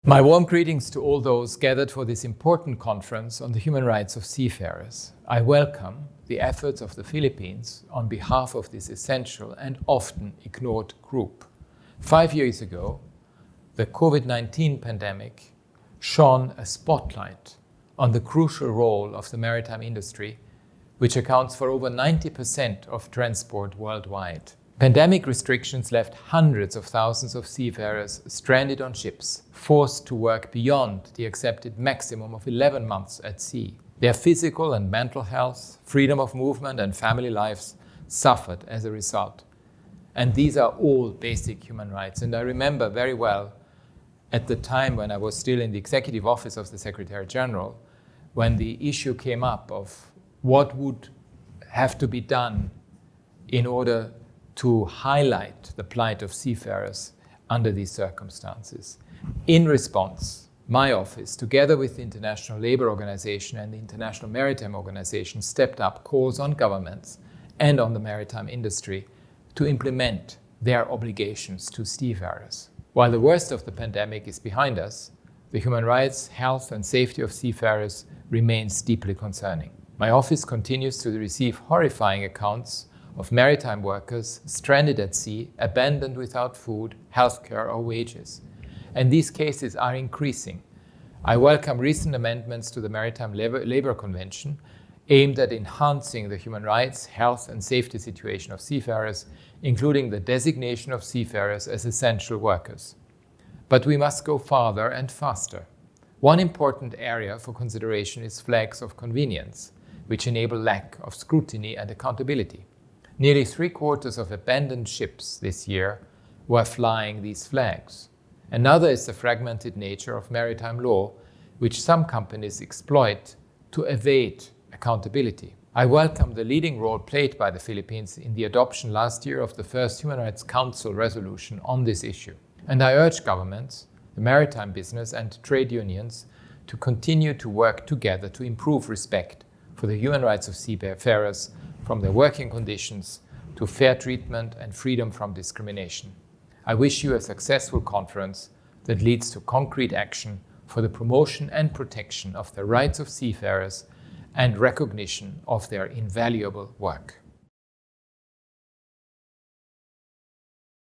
My warm greetings to all those gathered for this important conference on the human rights of seafarers. I welcome the efforts of the Philippines on behalf of this essential and often ignored group. 5 years ago, the COVID-19 pandemic shone a spotlight on the crucial role of the maritime industry, which accounts for over 90% of transport worldwide. Pandemic restrictions left hundreds of thousands of seafarers stranded on ships, forced to work beyond the accepted maximum of 11 months at sea. Their physical and mental health, freedom of movement and family lives suffered as a result. And these are all basic human rights. And I remember very well at the time when I was still in the executive office of the Secretary General, when the issue came up of what would have to be done in order to highlight the plight of seafarers under these circumstances. In response, my office, together with the International Labour Organization and the International Maritime Organization, stepped up calls on governments and on the maritime industry to implement their obligations to seafarers. While the worst of the pandemic is behind us, the human rights, health and safety of seafarers remains deeply concerning. My office continues to receive horrifying accounts of maritime workers stranded at sea, abandoned without food, healthcare or wages. And these cases are increasing. I welcome recent amendments to the Maritime Labour Convention aimed at enhancing the human rights, health and safety situation of seafarers, including the designation of seafarers as essential workers. But we must go farther and faster. One important area for consideration is flags of convenience, which enable lack of scrutiny and accountability. Nearly 3/4 of abandoned ships this year were flying these flags. Another is the fragmented nature of maritime law, which some companies exploit to evade accountability. I welcome the leading role played by the Philippines in the adoption last year of the first Human Rights Council resolution on this issue. And I urge governments, the maritime business and trade unions to continue to work together to improve respect for the human rights of seafarers, from their working conditions to fair treatment and freedom from discrimination. I wish you a successful conference that leads to concrete action for the promotion and protection of the rights of seafarers and recognition of their invaluable work.